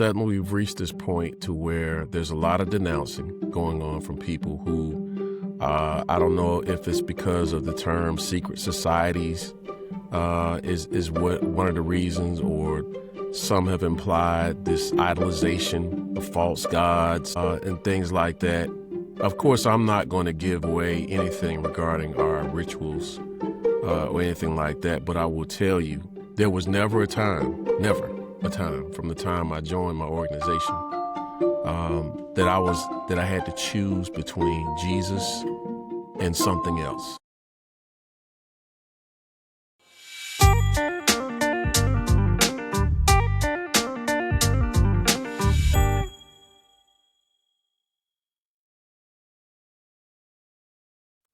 sudden we've reached this point to where there's a lot of denouncing going on from people who, I don't know if it's because of the term secret societies is what one of the reasons, or some have implied this idolization of false gods and things like that. Of course, I'm not going to give away anything regarding our rituals or anything like that, but I will tell you, there was never a time from the time I joined my organization that I had to choose between Jesus and something else.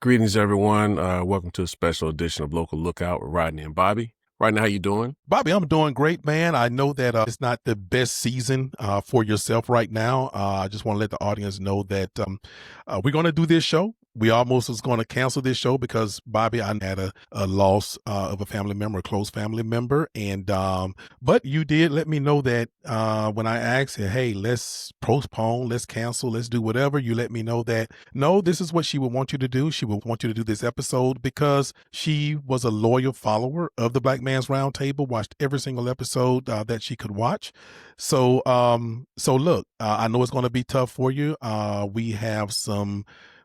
Greetings, everyone. Welcome to a special edition of Local Lookout with Rodney and Bobby. Rodney, how you doing? Bobby, I'm doing great, man. I know that it's not the best season for yourself right now. I just want to let the audience know that we're going to do this show. We almost was going to cancel this show because, Bobby, I had a loss of a family member, a close family member. And but you did let me know that when I asked her, hey, let's postpone, let's cancel, let's do whatever, you let me know that, no, this is what she would want you to do. She would want you to do this episode because she was a loyal follower of the Black Man's Roundtable, watched every single episode that she could watch. So look, I know it's going to be tough for you.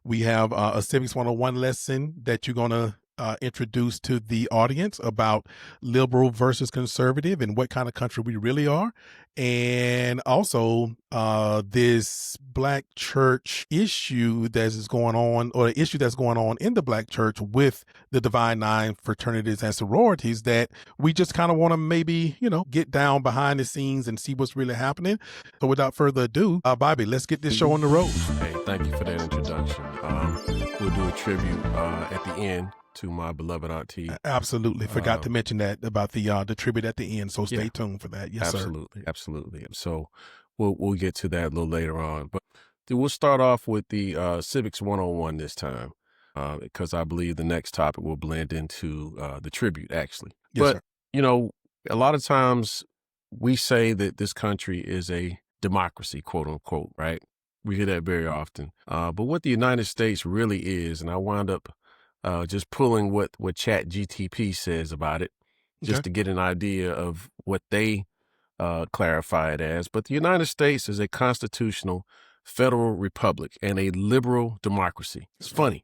We have a Civics 101 lesson that you're going to introduce to the audience about liberal versus conservative and what kind of country we really are. And also this Black church issue that is going on, or the issue that's going on in the Black church with the Divine Nine fraternities and sororities, that we just kind of want to maybe, get down behind the scenes and see what's really happening. So without further ado, Bobby, let's get this show on the road. Hey, thank you for that introduction. We'll do a tribute at the end to my beloved Auntie. Absolutely. Forgot to mention that about the tribute at the end. So stay tuned for that. Yes, absolutely, sir. Absolutely. So we'll get to that a little later on. But we'll start off with the Civics 101 this time, because I believe the next topic will blend into the tribute, actually. Yes, but, sir. A lot of times we say that this country is a democracy, quote unquote, right? We hear that very often. But what the United States really is, and I wound up just pulling what ChatGTP says about it, just to get an idea of what they clarify it as. But the United States is a constitutional federal republic and a liberal democracy. It's funny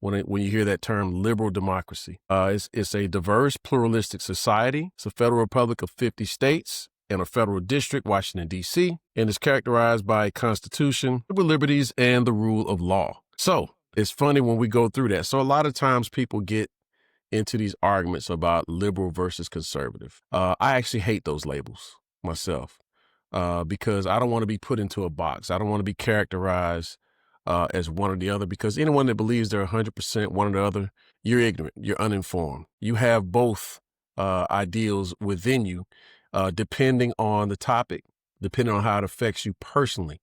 when you hear that term, liberal democracy. It's a diverse, pluralistic society. It's a federal republic of 50 states and a federal district, Washington, D.C., and is characterized by a constitution, civil liberties, and the rule of law. So it's funny when we go through that. So a lot of times people get into these arguments about liberal versus conservative. I actually hate those labels myself because I don't want to be put into a box. I don't want to be characterized as one or the other, because anyone that believes they're 100% one or the other, you're ignorant, you're uninformed. You have both ideals within you, depending on the topic, depending on how it affects you personally.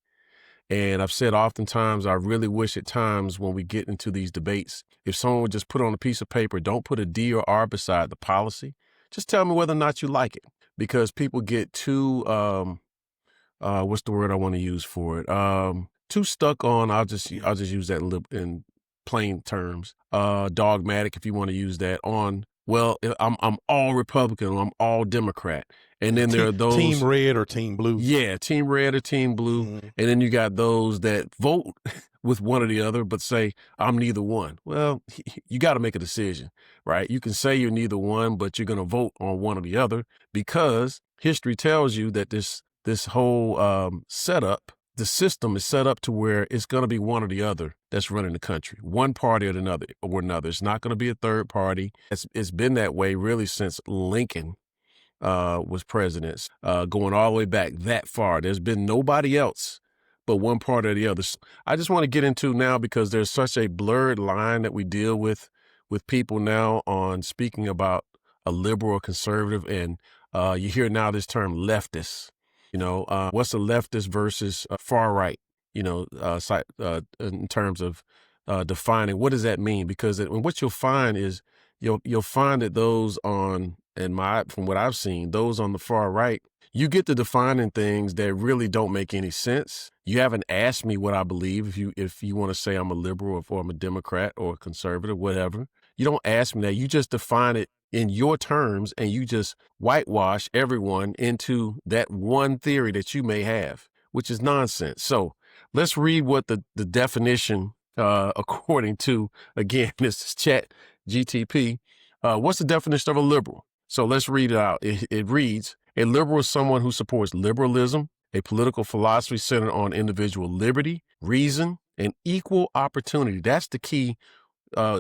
And I've said oftentimes, I really wish at times when we get into these debates, if someone would just put on a piece of paper, don't put a D or R beside the policy, just tell me whether or not you like it. Because people get too, what's the word I want to use for it? Too stuck on, I'll just use that in plain terms, dogmatic, if you want to use that, on, well, I'm all Republican, or I'm all Democrat. And then there are those team red or team blue. Yeah, team red or team blue. Mm-hmm. And then you got those that vote with one or the other, but say, I'm neither one. Well, you got to make a decision, right? You can say you're neither one, but you're going to vote on one or the other, because history tells you that this whole setup, the system is set up to where it's going to be one or the other that's running the country, one party or another. It's not going to be a third party. It's been that way really since Lincoln was president, going all the way back that far. There's been nobody else but one part or the other. I just want to get into now, because there's such a blurred line that we deal with people now on speaking about a liberal or conservative. And you hear now this term leftist. What's a leftist versus far right? In terms of defining, what does that mean? Because what you'll find is you'll find that those on, from what I've seen, those on the far right, You get to defining things that really don't make any sense. You haven't asked me what I believe. If you want to say I'm a liberal or I'm a Democrat or a conservative, whatever, you don't ask me that. You just define it in your terms, and you just whitewash everyone into that one theory that you may have, which is nonsense. So let's read what the definition, according to, again, this is Chat GTP. What's the definition of a liberal? So let's read it out. It reads, a liberal is someone who supports liberalism, a political philosophy centered on individual liberty, reason, and equal opportunity. That's the key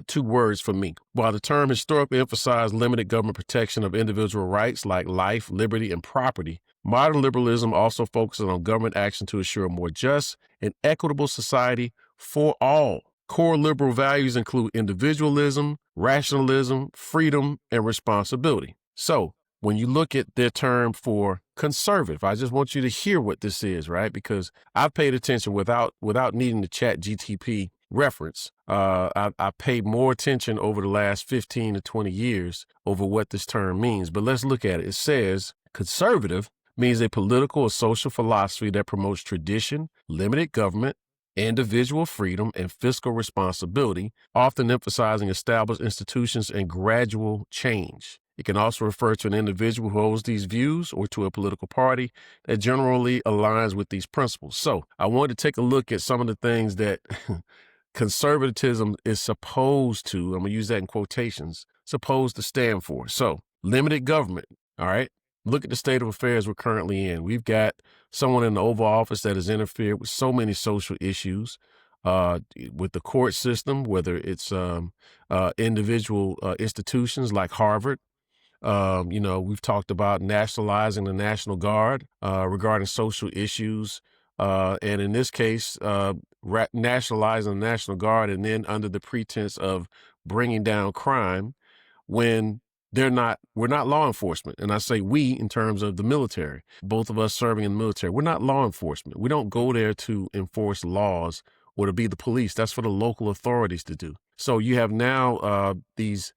two words for me. While the term historically emphasized limited government protection of individual rights like life, liberty, and property, modern liberalism also focuses on government action to ensure a more just and equitable society for all. Core liberal values include individualism, rationalism, freedom, and responsibility. So when you look at their term for conservative, I just want you to hear what this is, right? Because I've paid attention without needing to Chat GTP reference. I paid more attention over the last 15 to 20 years over what this term means. But let's look at it. It says conservative means a political or social philosophy that promotes tradition, limited government, individual freedom, and fiscal responsibility, often emphasizing established institutions and gradual change. It can also refer to an individual who holds these views or to a political party that generally aligns with these principles. So I wanted to take a look at some of the things that conservatism is supposed to, I'm going to use that in quotations, supposed to stand for. So limited government. All right. Look at the state of affairs we're currently in. We've got someone in the Oval Office that has interfered with so many social issues, with the court system, whether it's individual institutions like Harvard. We've talked about nationalizing the National Guard regarding social issues. And in this case, nationalizing the National Guard, and then under the pretense of bringing down crime when we're not law enforcement. And I say we in terms of the military, both of us serving in the military. We're not law enforcement. We don't go there to enforce laws or to be the police. That's for the local authorities to do. So you have now these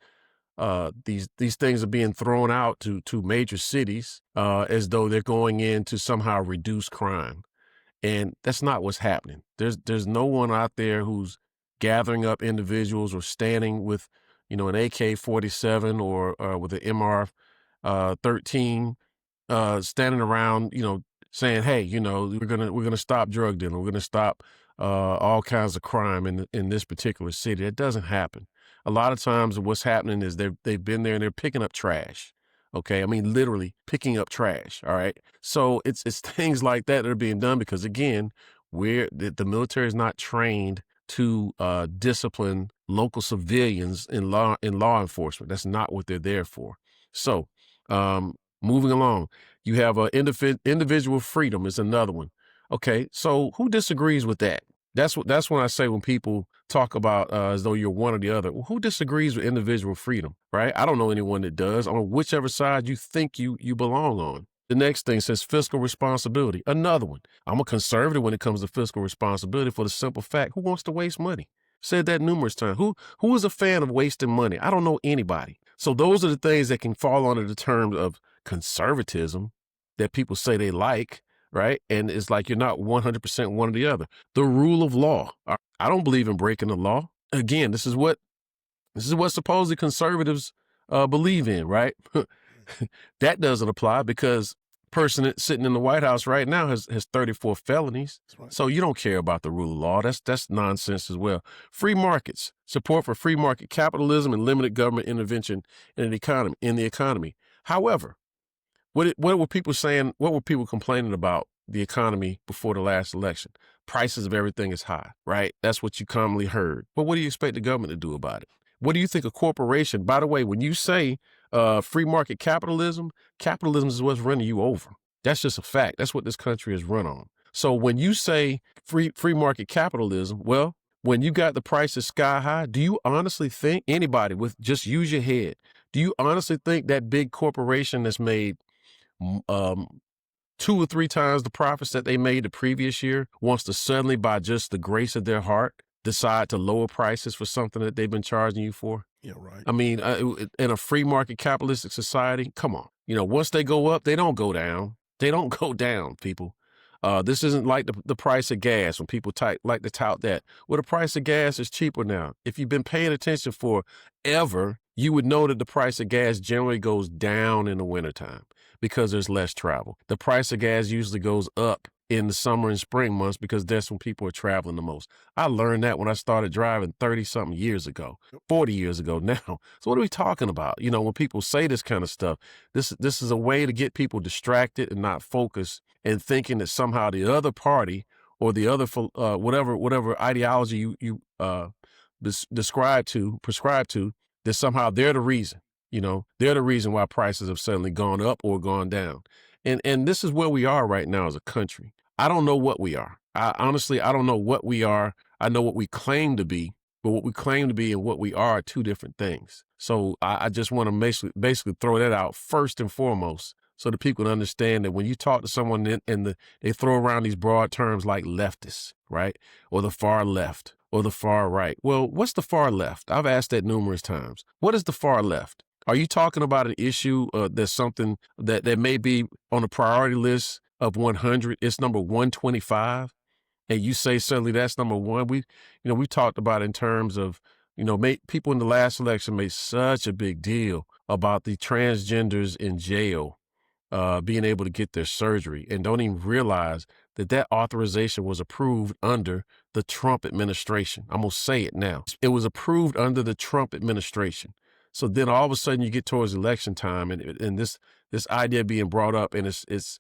things are being thrown out to major cities as though they're going in to somehow reduce crime. And that's not what's happening. There's no one out there who's gathering up individuals or standing with, an AK-47 or with an MR-13, standing around, saying, hey, we're gonna stop drug dealing. We're gonna stop all kinds of crime in this particular city. It doesn't happen. A lot of times what's happening is they've been there and they're picking up trash. Okay. I mean, literally picking up trash. All right. So it's things like that are being done because, again, the military is not trained to discipline local civilians in law enforcement. That's not what they're there for. So moving along, you have individual freedom is another one. Okay. So who disagrees with that? That's when I say, when people talk about as though you're one or the other, well, who disagrees with individual freedom, right? I don't know anyone that does, on whichever side you think you belong on. The next thing says fiscal responsibility. Another one. I'm a conservative when it comes to fiscal responsibility for the simple fact, who wants to waste money? Said that numerous times. Who is a fan of wasting money? I don't know anybody. So those are the things that can fall under the terms of conservatism that people say they like. Right. And it's like you're not 100% one or the other. The rule of law. I don't believe in breaking the law. Again, this is what supposedly conservatives believe in. Right. That doesn't apply because person sitting in the White House right now has 34 felonies. Right. So you don't care about the rule of law. That's nonsense as well. Free markets, support for free market capitalism and limited government intervention in the economy. However, what were people saying? What were people complaining about the economy before the last election? Prices of everything is high, right? That's what you commonly heard. But what do you expect the government to do about it? What do you think a corporation, by the way, when you say free market capitalism is what's running you over. That's just a fact. That's what this country is run on. So when you say free market capitalism, well, when you got the prices sky high, do you honestly think, anybody with just use your head, do you honestly think that big corporation that's made 2 or 3 times the profits that they made the previous year wants to suddenly, by just the grace of their heart, decide to lower prices for something that they've been charging you for? Yeah, right. I mean, in a free market capitalistic society, come on. Once they go up, they don't go down. They don't go down, people. This isn't like the price of gas when people like to tout that. Well, the price of gas is cheaper now. If you've been paying attention forever, you would know that the price of gas generally goes down in the wintertime because there's less travel. The price of gas usually goes up in the summer and spring months because that's when people are traveling the most. I learned that when I started driving 30-something years ago, 40 years ago now. So what are we talking about? You know, when people say this kind of stuff, this is a way to get people distracted and not focused and thinking that somehow the other party or the other whatever ideology you prescribe to, that somehow they're the reason. You know, they're the reason why prices have suddenly gone up or gone down. And this is where we are right now as a country. I don't know what we are. I don't know what we are. I know what we claim to be, but what we claim to be and what we are two different things. So I just want to basically throw that out first and foremost so that people can understand that when you talk to someone they throw around these broad terms like leftists, right? Or the far left or the far right. Well, what's the far left? I've asked that numerous times. What is the far left? Are you talking about an issue that's something that may be on a priority list of 100? It's number 125. And you say suddenly that's number one. We talked about in terms of, people in the last election made such a big deal about the transgenders in jail being able to get their surgery and don't even realize that authorization was approved under the Trump administration. I'm going to say it now. It was approved under the Trump administration. So then all of a sudden you get towards election time and this idea being brought up and it's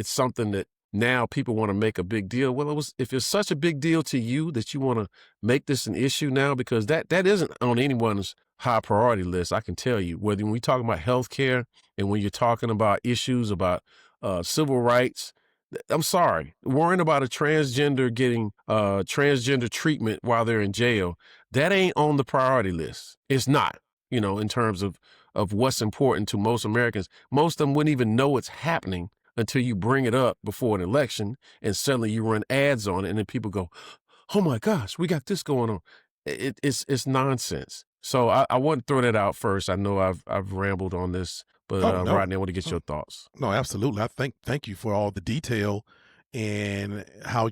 something that now people want to make a big deal. Well, if it's such a big deal to you that you want to make this an issue now, because that isn't on anyone's high priority list, I can tell you, whether when we talk about healthcare and when you're talking about issues about civil rights, I'm sorry, worrying about a transgender getting transgender treatment while they're in jail, that ain't on the priority list. It's not, in terms of what's important to most Americans. Most of them wouldn't even know it's happening until you bring it up before an election and suddenly you run ads on it and then people go, oh my gosh, we got this going on. It's nonsense. So I want to throw that out first. I know I've rambled on this, but No. Rodney, I want to get your thoughts. No, absolutely. Thank you for all the detail and how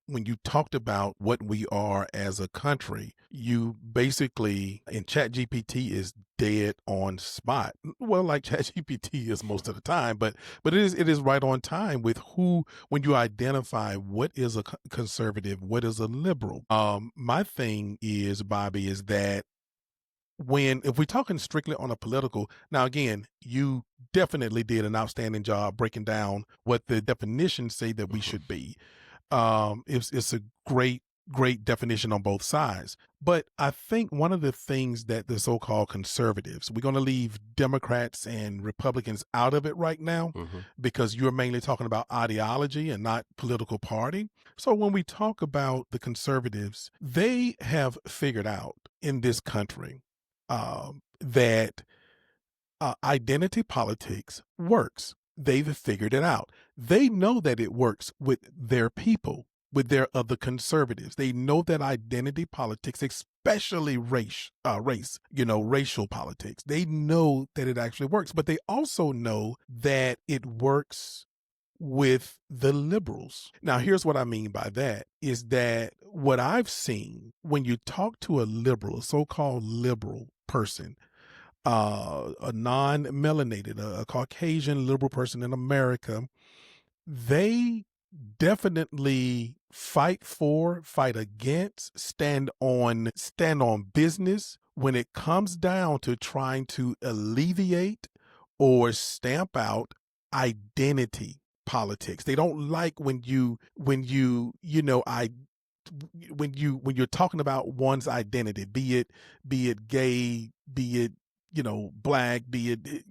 when you talked about what we are as a country, you basically, and ChatGPT is dead on spot. Well, like ChatGPT is most of the time, but it is right on time with when you identify what is a conservative, what is a liberal. My thing is, Bobby, is that if we're talking strictly on a political, now again, you definitely did an outstanding job breaking down what the definitions say that we should be. It's a great definition on both sides. But I think one of the things that the so-called conservatives, we're going to leave Democrats and Republicans out of it right now because you're mainly talking about ideology and not political party. So when we talk about the conservatives, they have figured out in this country that identity politics works. They've figured it out. They know that it works with their people, with their other conservatives. They know that identity politics, especially race, racial politics, they know that it actually works. But they also know that it works with the liberals. Now, here's what I mean by that is that what I've seen when you talk to a liberal, a so-called liberal person, a non-melanated, a Caucasian liberal person in America, they definitely fight against, stand on business when it comes down to trying to alleviate or stamp out identity politics. They don't like when you're talking about one's identity, be it gay, be it black, be it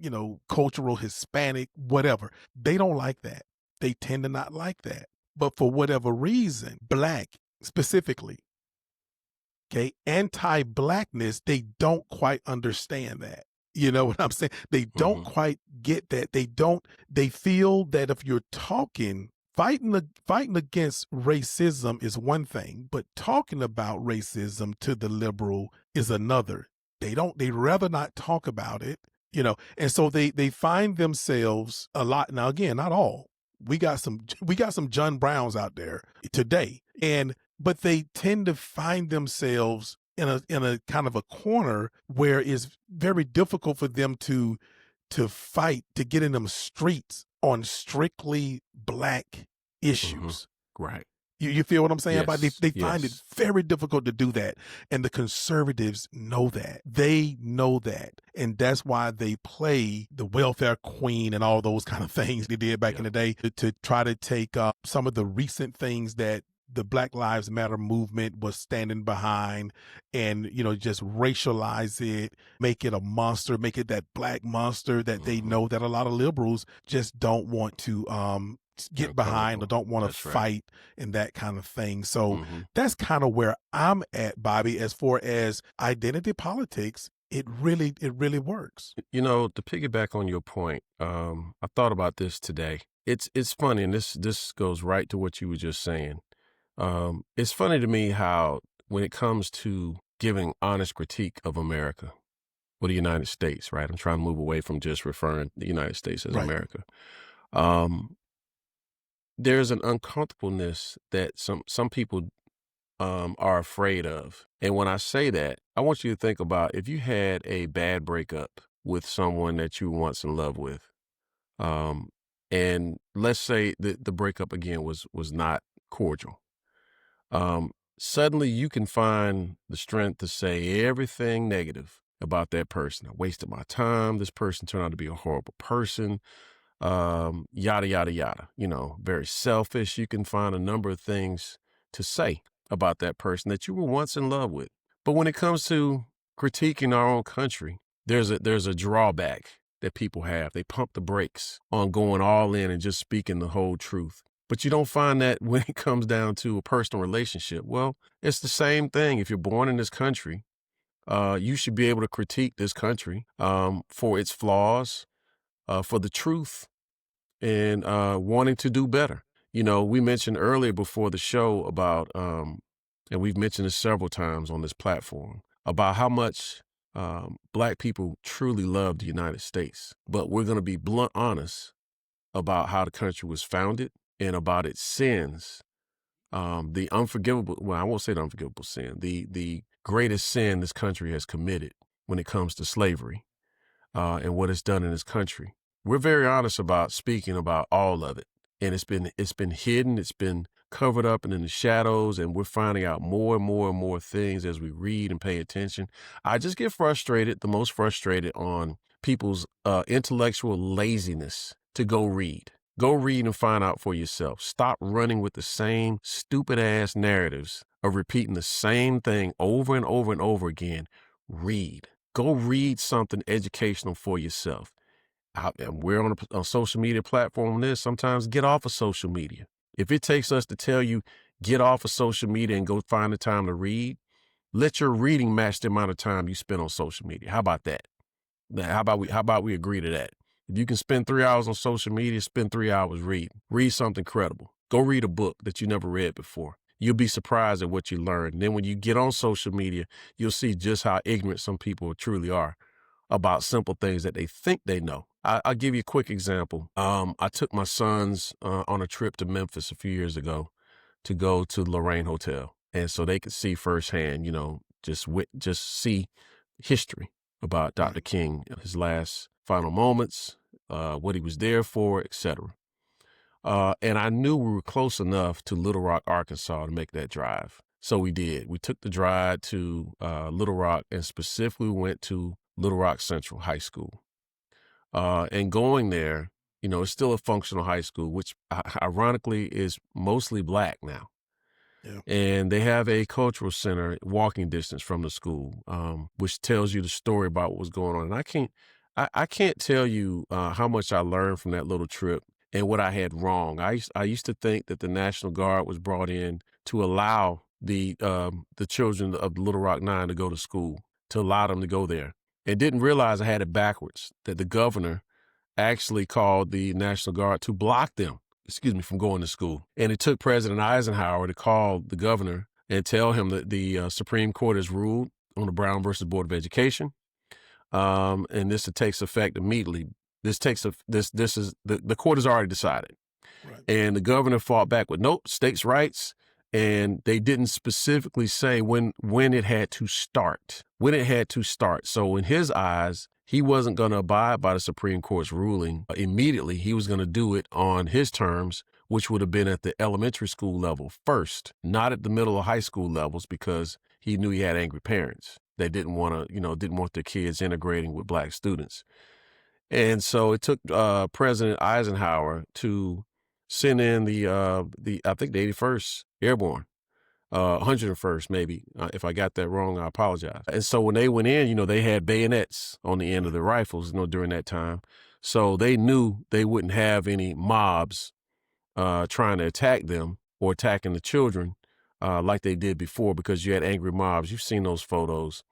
cultural, Hispanic, whatever. They don't like that. They tend to not like that. But for whatever reason, black specifically, okay, anti-blackness, they don't quite understand that. You know what I'm saying? They don't quite get that. They feel that if you're fighting against racism is one thing, but talking about racism to the liberal is another. They'd rather not talk about it. And so they find themselves a lot. Now, again, not all. We got some John Browns out there today, but they tend to find themselves in a kind of a corner where it's very difficult for them to fight to get in them streets on strictly black issues. Right. You feel what I'm saying? But Yes. they find it very difficult to do that. And the conservatives know that. They know that. And that's why they play the welfare queen and all those kind of things they did back in the day to try to take some of the recent things that the Black Lives Matter movement was standing behind and, just racialize it, make it a monster, make it that black monster that they know that a lot of liberals just don't want to get behind or don't want to fight and that kind of thing. So that's kind of where I'm at, Bobby, as far as identity politics. It really works. To piggyback on your point, I thought about this today. It's funny, and this goes right to what you were just saying. It's funny to me how when it comes to giving honest critique of America or the United States, right? I'm trying to move away from just referring to the United States as America. There's an uncomfortableness that some people are afraid of. And when I say that, I want you to think about if you had a bad breakup with someone that you were once in love with, and let's say that the breakup again was not cordial. Suddenly you can find the strength to say everything negative about that person. I wasted my time. This person turned out to be a horrible person. Yada, yada, yada, very selfish. You can find a number of things to say about that person that you were once in love with. But when it comes to critiquing our own country, there's a drawback that people have. They pump the brakes on going all in and just speaking the whole truth. But you don't find that when it comes down to a personal relationship. Well, it's the same thing. If you're born in this country, you should be able to critique this country for its flaws, for the truth, and wanting to do better. We mentioned earlier before the show about, and we've mentioned this several times on this platform, about how much Black people truly love the United States. But we're going to be blunt honest about how the country was founded and about its sins. The unforgivable, well, I won't say the unforgivable sin, the greatest sin this country has committed when it comes to slavery and what it's done in this country. We're very honest about speaking about all of it. And it's been hidden, it's been covered up and in the shadows, and we're finding out more and more and more things as we read and pay attention. I just get frustrated, the most frustrated on people's intellectual laziness to go read. Go read and find out for yourself. Stop running with the same stupid ass narratives of repeating the same thing over and over and over again. Read. Go read something educational for yourself. And we're on a social media platform. This sometimes get off of social media. If it takes us to tell you get off of social media and go find the time to read, let your reading match the amount of time you spend on social media. How about that? How about we agree to that? If you can spend 3 hours on social media, spend 3 hours reading. Read something credible. Go read a book that you never read before. You'll be surprised at what you learn. And then when you get on social media, you'll see just how ignorant some people truly are about simple things that they think they know. I'll give you a quick example. I took my sons on a trip to Memphis a few years ago to go to Lorraine Hotel. And so they could see firsthand, just see history about Dr. King, his last final moments, what he was there for, etc. And I knew we were close enough to Little Rock, Arkansas to make that drive. So we did. We took the drive to Little Rock and specifically went to Little Rock Central High School. And going there, it's still a functional high school, which ironically is mostly Black now. Yeah. And they have a cultural center walking distance from the school, which tells you the story about what was going on. And I can't tell you how much I learned from that little trip and what I had wrong. I used to think that the National Guard was brought in to allow the children of the Little Rock Nine to go to school, to allow them to go there, and didn't realize I had it backwards, that the governor actually called the National Guard to block them, from going to school. And it took President Eisenhower to call the governor and tell him that the Supreme Court has ruled on the Brown versus Board of Education. and this takes effect immediately. This is the court has already decided. Right. And the governor fought back with nope, states' rights. And they didn't specifically say when it had to start. When it had to start. So in his eyes, he wasn't going to abide by the Supreme Court's ruling immediately. He was going to do it on his terms, which would have been at the elementary school level first, not at the middle or high school levels, because he knew he had angry parents. They didn't want to, didn't want their kids integrating with black students. And so it took President Eisenhower to send in the I think the 81st Airborne, 101st maybe. If I got that wrong, I apologize. And so when they went in, they had bayonets on the end of the rifles, during that time. So they knew they wouldn't have any mobs trying to attack them or attacking the children like they did before, because you had angry mobs. You've seen those photos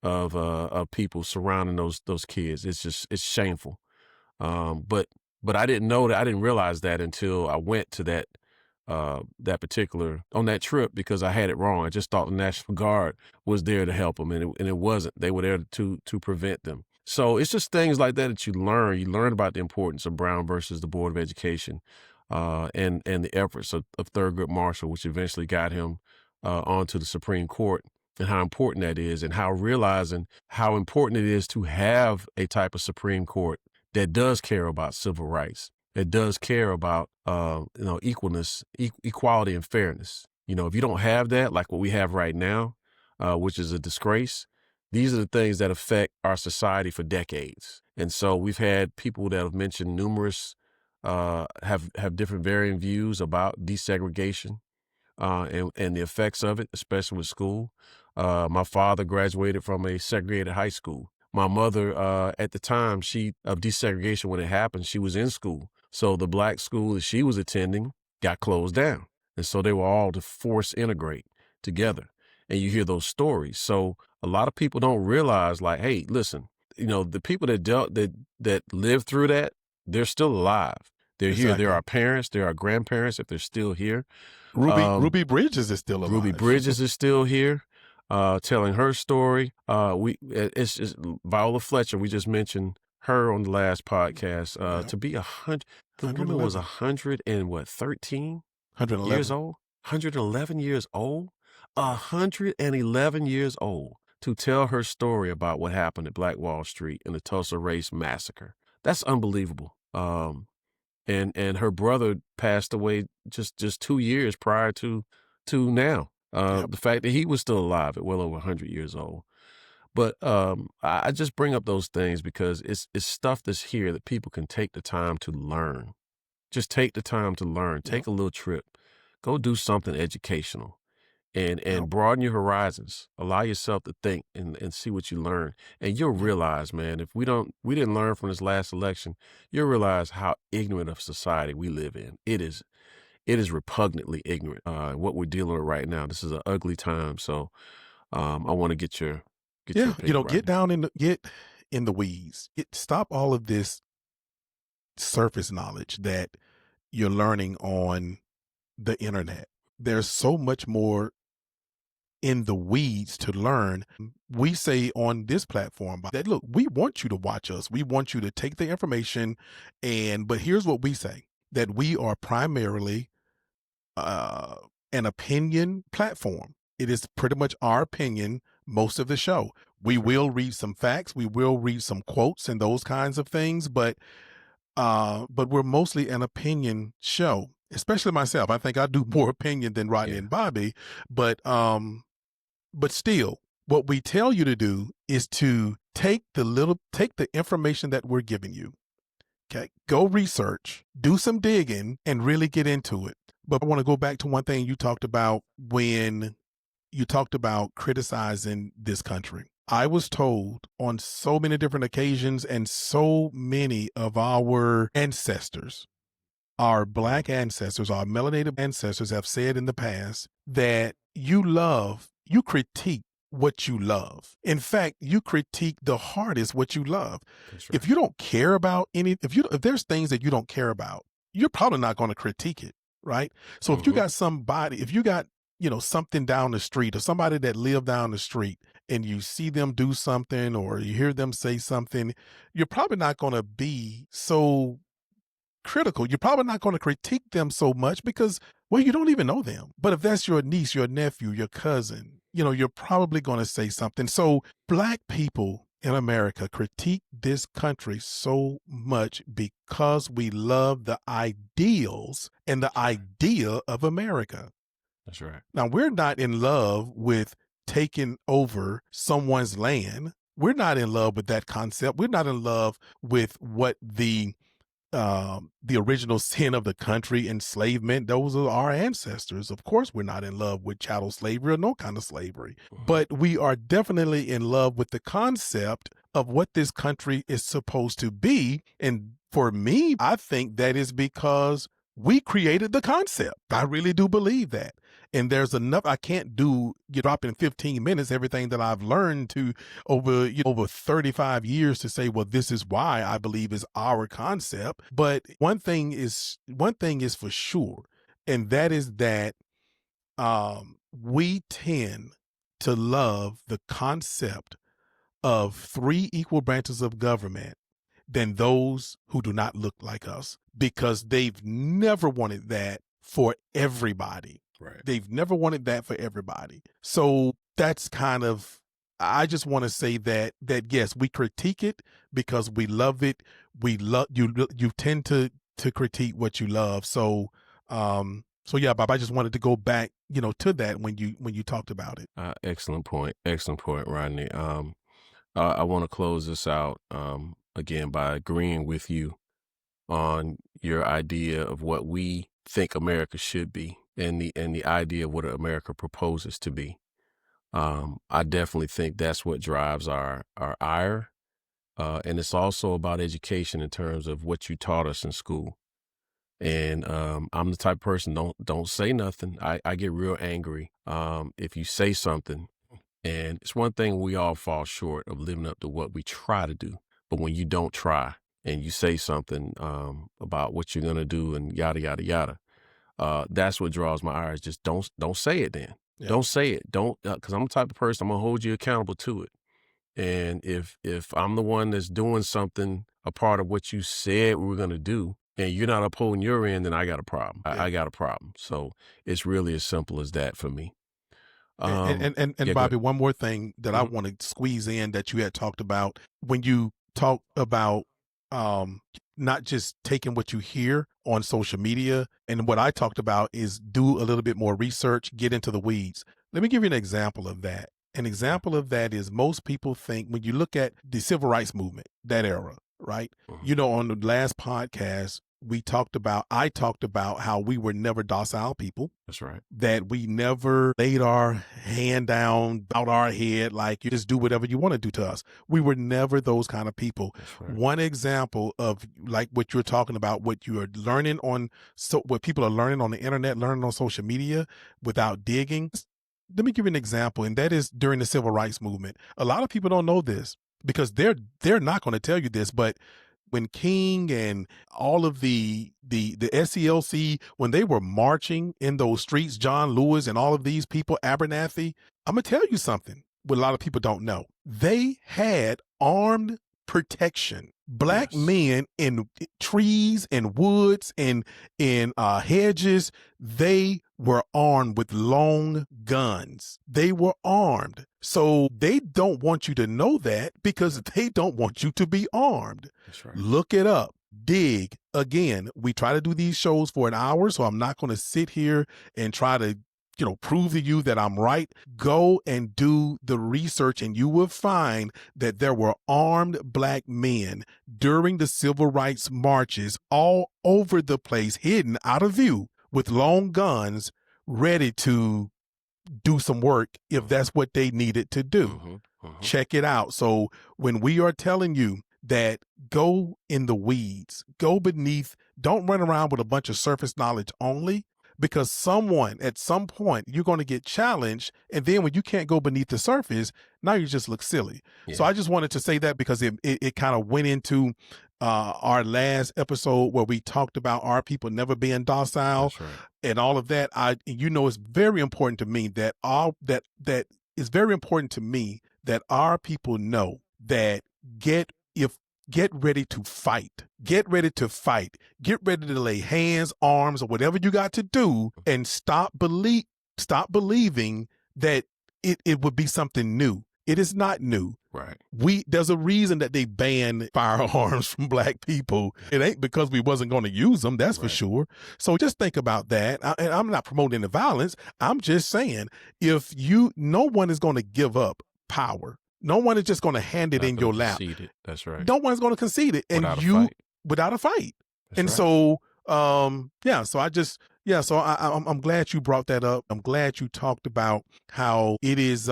of people surrounding those kids. It's shameful. But I didn't know that. I didn't realize that until I went to that particular on that trip, because I had it wrong. I just thought the National Guard was there to help them, and it wasn't. They were there to prevent them. So it's just things like that you learn. You learn about the importance of Brown versus the Board of Education, and the efforts of Thurgood Marshall, which eventually got him onto the Supreme Court, and how important that is, and how realizing how important it is to have a type of Supreme Court that does care about civil rights, that does care about, equalness, equality and fairness. If you don't have that, like what we have right now, which is a disgrace, these are the things that affect our society for decades. And so we've had people that have mentioned numerous, have different varying views about desegregation, and the effects of it, especially with school. My father graduated from a segregated high school. My mother, at the time of desegregation, when it happened, she was in school. So the black school that she was attending got closed down. And so they were all to force integrate together. And you hear those stories. So a lot of people don't realize, like, hey, listen, the people that lived through that, they're still alive. They're here. They're our parents. They're our grandparents, if they're still here. Ruby Bridges is still alive. Ruby Bridges is still here, telling her story. It's just Viola Fletcher. We just mentioned her on the last podcast. To be 100, the woman was 13 years old, 111 years old, 111 years old, to tell her story about what happened at Black Wall Street in the Tulsa Race Massacre. That's unbelievable. And her brother passed away just 2 years prior to now. The fact that he was still alive at well over 100 years old. But I just bring up those things because it's stuff that's here that people can take the time to learn. Just take the time to learn. Take a little trip. Go do something educational. And broaden your horizons. Allow yourself to think and see what you learn. And you'll realize, man, if we didn't learn from this last election, you'll realize how ignorant of society we live in. It is repugnantly ignorant. What we're dealing with right now. This is an ugly time. So I want to get your opinion, get in the weeds. Stop all of this surface knowledge that you're learning on the internet. There's so much more in the weeds to learn. We say on this platform that, look, we want you to watch us. We want you to take the information but here's what we say, that we are primarily an opinion platform. It is pretty much our opinion most of the show. We will read some facts. We will read some quotes and those kinds of things, but we're mostly an opinion show, especially myself. I think I do more opinion than Rodney and Bobby, but still, what we tell you to do is to take the information that we're giving you. Okay, go research, do some digging, and really get into it. But I want to go back to one thing you talked about when you talked about criticizing this country. I was told on so many different occasions, and so many of our ancestors, our black ancestors, our melanated ancestors have said in the past that you critique what you love. In fact, you critique the hardest what you love. Right. If you don't care about if there's things that you don't care about, you're probably not going to critique it, right? So if you got somebody, if you got, something down the street, or somebody that live down the street, and you see them do something or you hear them say something, you're probably not going to be so critical. You're probably not going to critique them so much because, well, you don't even know them. But if that's your niece, your nephew, your cousin, you're probably going to say something. So Black people in America critique this country so much because we love the ideals and the idea of America. That's right. Now, we're not in love with taking over someone's land. We're not in love with that concept. We're not in love with what the original sin of the country, enslavement. Those are our ancestors. Of course, we're not in love with chattel slavery or no kind of slavery, but we are definitely in love with the concept of what this country is supposed to be. And for me, I think that is because we created the concept. I really do believe that. And there's enough, I can't drop in 15 minutes everything that I've learned to over 35 years to say, well, this is why I believe is our concept. But one thing is for sure, and that is that we tend to love the concept of 3 equal branches of government than those who do not look like us, because they've never wanted that for everybody. Right. They've never wanted that for everybody. So that's kind of, I just want to say that yes, we critique it because we love it. We love you. You tend to critique what you love. So yeah, Bob, I just wanted to go back, to that when you talked about it. Excellent point. Excellent point, Rodney. I want to close this out again by agreeing with you on your idea of what we think America should be, and the idea of what America proposes to be. I definitely think that's what drives our ire, and it's also about education in terms of what you taught us in school. And I'm the type of person, don't say nothing. I get real angry if you say something. And it's one thing, we all fall short of living up to what we try to do. But when you don't try and you say something about what you're going to do and yada, yada, yada, that's what draws my ire. Just don't say it then. Yeah. Don't say it. Don't, because I'm the type of person, I'm going to hold you accountable to it. And if I'm the one that's doing something, a part of what you said we were going to do, and you're not upholding your end, then I got a problem. Yeah. I got a problem. So it's really as simple as that for me. And yeah, Bobby, one more thing that I want to squeeze in that you had talked about when you talk about not just taking what you hear on social media. And what I talked about is do a little bit more research, get into the weeds. Let me give you an example of that. An example of that is most people think when you look at the civil rights movement, that era, right? On the last podcast, I talked about how we were never docile people. That's right. That we never laid our hand down, out our head, like you just do whatever you want to do to us. We were never those kind of people. Right. One example of like what you're talking about, what you are learning what people are learning on the internet, learning on social media without digging. Let me give you an example, and that is during the civil rights movement. A lot of people don't know this because they're not going to tell you this, but when King and all of the SCLC, when they were marching in those streets, John Lewis and all of these people, Abernathy, I'm going to tell you something what a lot of people don't know. They had armed protection. Black men in trees and woods and in hedges, they were armed with long guns. They were armed. So they don't want you to know that because they don't want you to be armed. That's right. Look it up. Dig. Again, we try to do these shows for an hour, so I'm not going to sit here and try to prove to you that I'm right. Go and do the research and you will find that there were armed Black men during the civil rights marches all over the place, hidden out of view with long guns, ready to do some work if that's what they needed to do. Check it out. So when we are telling you that go in the weeds, go beneath, don't run around with a bunch of surface knowledge only, because someone at some point you're going to get challenged. And then when you can't go beneath the surface, now you just look silly. Yeah. So I just wanted to say that because it kind of went into our last episode where we talked about our people never being docile. That's right. And all of that. It's very important to me that that is very important to me that our people know that get ready to fight. Get ready to fight. Get ready to lay hands, arms, or whatever you got to do, and stop believing that it would be something new. It is not new. Right. There's a reason that they banned firearms from Black people. It ain't because we wasn't going to use them, that's for sure. So just think about that. And I'm not promoting the violence. I'm just saying, no one is going to give up power. No one is just going to hand it in your lap. That's right. No one's going to concede it, and without a fight. And so, I'm glad you brought that up. I'm glad you talked about how it is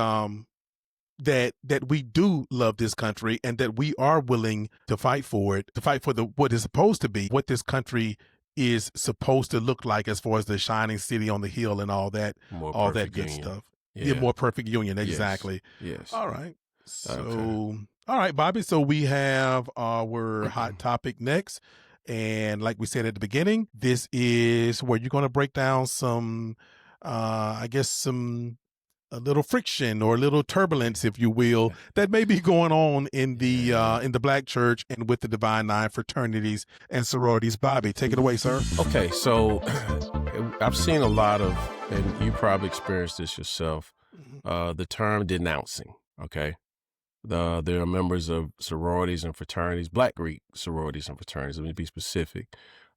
that we do love this country and that we are willing to fight for it, to fight for what is supposed to be, what this country is supposed to look like as far as the shining city on the hill and all that good stuff. Yeah, more perfect union. Exactly. Yes. All right. So, all right, Bobby. So we have our hot topic next. And like we said at the beginning, this is where you're going to break down some, a little friction or a little turbulence, if you will, that may be going on in the Black church and with the Divine Nine fraternities and sororities. Bobby, take it away, sir. Okay, so I've seen a lot of, and you probably experienced this yourself, the term denouncing. Okay, there are members of sororities and fraternities, Black Greek sororities and fraternities, let me be specific,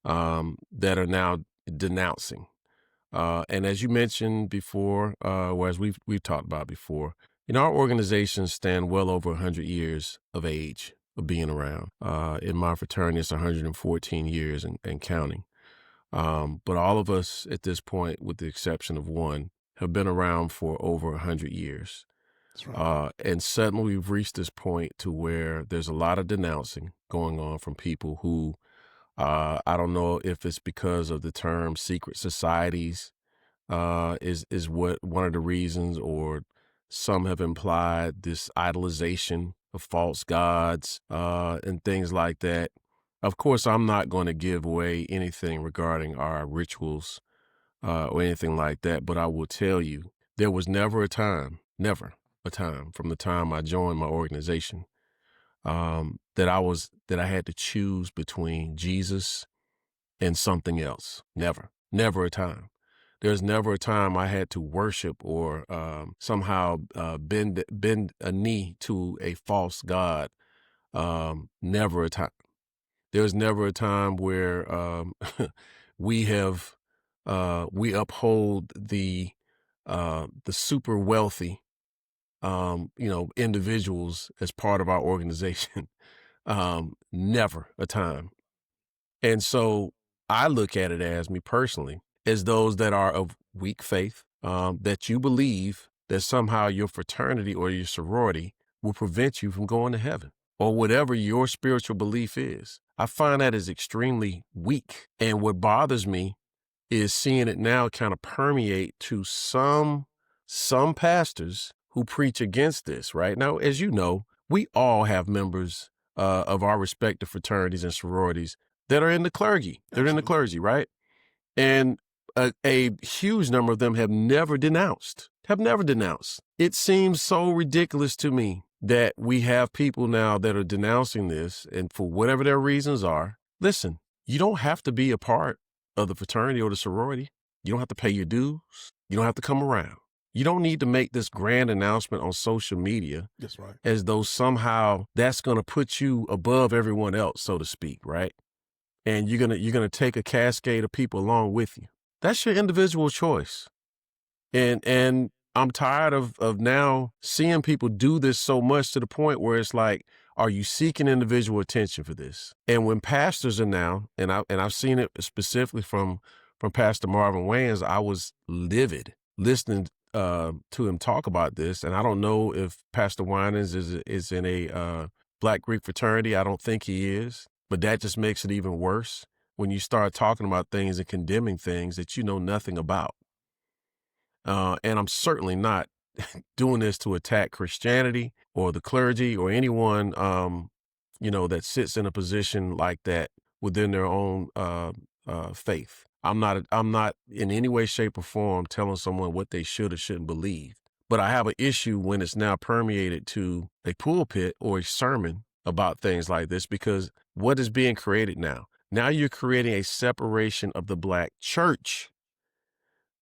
that are now denouncing. And as you mentioned before, or as we've talked about before, our organizations stand well over 100 years of age of being around. In my fraternity, it's 114 years and counting. But all of us at this point, with the exception of one, have been around for over 100 years. That's right. And suddenly we've reached this point to where there's a lot of denouncing going on from people who, I don't know if it's because of the term secret societies, is what one of the reasons, or some have implied this idolization of false gods, and things like that. Of course, I'm not going to give away anything regarding our rituals, or anything like that, but I will tell you, there was never a time from the time I joined my organization, that I had to choose between Jesus and something else. Never a time. There's never a time I had to worship or somehow bend a knee to a false god. Never a time. There's never a time where we uphold the super wealthy individuals as part of our organization. Never a time. And so I look at it as, me personally, as those that are of weak faith, that you believe that somehow your fraternity or your sorority will prevent you from going to heaven, or whatever your spiritual belief is. I find that is extremely weak. And what bothers me is seeing it now kind of permeate to some pastors who preach against this. Right now, as you know, we all have members of our respective fraternities and sororities that are in the clergy. They're in the clergy, right? And a huge number of them have never denounced. It seems so ridiculous to me that we have people now that are denouncing this, and for whatever their reasons are. Listen, you don't have to be a part of the fraternity or the sorority. You don't have to pay your dues. You don't have to come around. You don't need to make this grand announcement on social media. That's right. As though somehow that's going to put you above everyone else, so to speak, right? And you're gonna take a cascade of people along with you. That's your individual choice. And I'm tired of now seeing people do this so much to the point where it's like, are you seeking individual attention for this? And when pastors are now, and I've seen it specifically from Pastor Marvin Wayans, I was livid listening to him talk about this. And I don't know if Pastor Winans is in a Black Greek fraternity. I don't think he is. But that just makes it even worse when you start talking about things and condemning things that you know nothing about. And I'm certainly not doing this to attack Christianity or the clergy or anyone that sits in a position like that within their own faith. I'm not in any way, shape, or form telling someone what they should or shouldn't believe. But I have an issue when it's now permeated to a pulpit or a sermon about things like this, because what is being created now? Now you're creating a separation of the Black church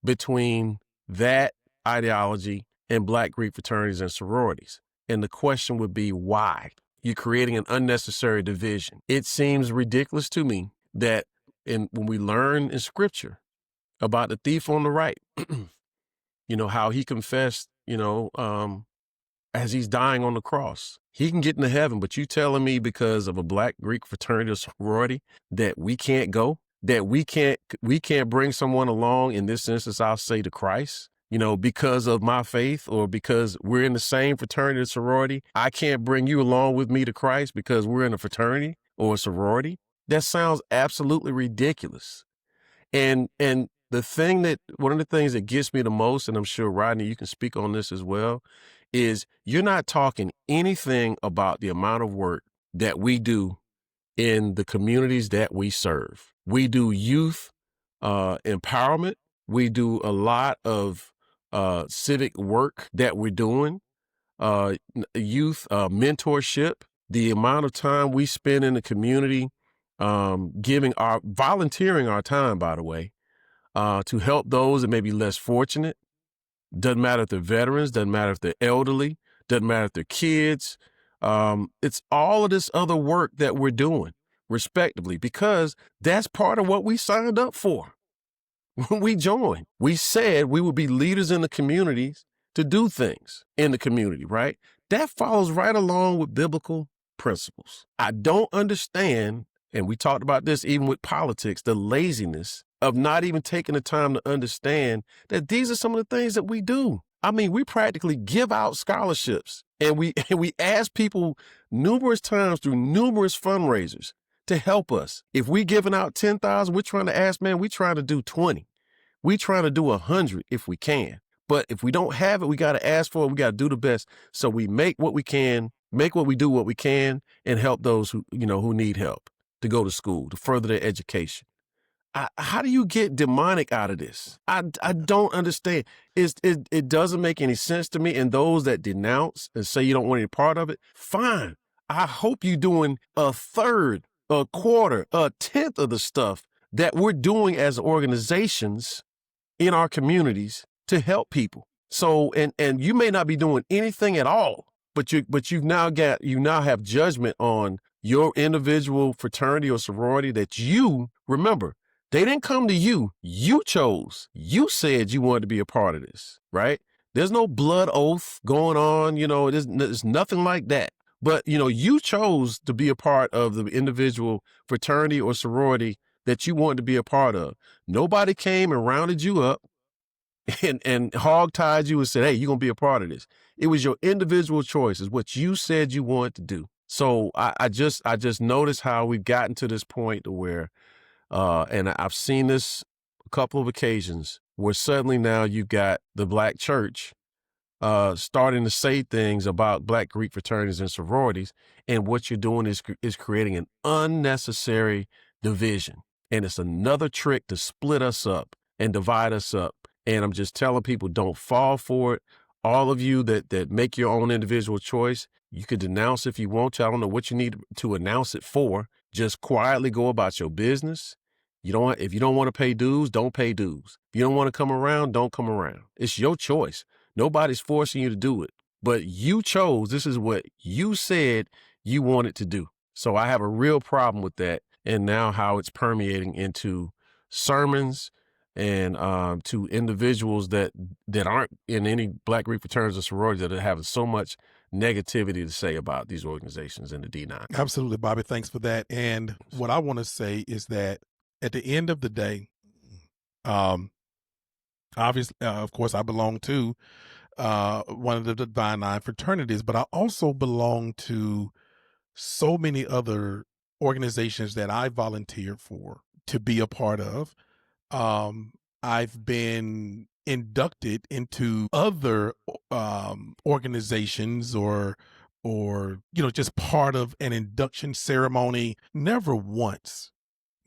between that ideology and Black Greek fraternities and sororities. And the question would be, why? You're creating an unnecessary division. It seems ridiculous to me that when we learn in scripture about the thief on the right, how he confessed, as he's dying on the cross, he can get into heaven, but you telling me because of a Black Greek fraternity or sorority that we can't go, that we can't bring someone along, in this instance, I'll say to Christ, because of my faith or because we're in the same fraternity or sorority, I can't bring you along with me to Christ because we're in a fraternity or a sorority? That sounds absolutely ridiculous. And one of the things that gets me the most, and I'm sure Rodney, you can speak on this as well, is you're not talking anything about the amount of work that we do in the communities that we serve. We do youth empowerment. We do a lot of civic work that we're doing, youth mentorship, the amount of time we spend in the community, volunteering our time, by the way, to help those that may be less fortunate. Doesn't matter if they're veterans, doesn't matter if they're elderly, doesn't matter if they're kids. It's all of this other work that we're doing, respectively, because that's part of what we signed up for. When we joined, we said we would be leaders in the communities to do things in the community, right? That follows right along with biblical principles. I don't understand, and we talked about this even with politics, the laziness of not even taking the time to understand that these are some of the things that we do. I mean, we practically give out scholarships, and we ask people numerous times through numerous fundraisers to help us. If we giving out 10,000, we're trying to ask, man, we trying to do 20. We trying to do 100 if we can. But if we don't have it, we got to ask for it. We got to do the best. So we make what we can, and help those who need help to go to school, to further their education. How do you get demonic out of this? I don't understand. It doesn't make any sense to me. And those that denounce and say you don't want any part of it, fine. I hope you're doing a third, a quarter, a tenth of the stuff that we're doing as organizations in our communities to help people. So, and you may not be doing anything at all, but you now have judgment on your individual fraternity or sorority that remember, they didn't come to you. You chose. You said you wanted to be a part of this, right? There's no blood oath going on. There's nothing like that. But, you chose to be a part of the individual fraternity or sorority that you wanted to be a part of. Nobody came and rounded you up and hog-tied you and said, hey, you're going to be a part of this. It was your individual choice. It's what you said you wanted to do. So I just noticed how we've gotten to this point to where, and I've seen this a couple of occasions, where suddenly now you've got the Black church starting to say things about Black Greek fraternities and sororities. And what you're doing is creating an unnecessary division. And it's another trick to split us up and divide us up. And I'm just telling people, don't fall for it. All of you that make your own individual choice, you can denounce if you want to. I don't know what you need to announce it for. Just quietly go about your business. If you don't want to pay dues, don't pay dues. If you don't want to come around, don't come around. It's your choice. Nobody's forcing you to do it, but you chose. This is what you said you wanted to do. So I have a real problem with that. And now how it's permeating into sermons and to individuals that aren't in any Black Greek fraternities or sororities that are having so much negativity to say about these organizations in the D9. Absolutely, Bobby. Thanks for that. And what I want to say is that at the end of the day, obviously, of course, I belong to one of the Divine Nine fraternities, but I also belong to so many other organizations that I volunteered for to be a part of. I've been inducted into other organizations or or, just part of an induction ceremony, never once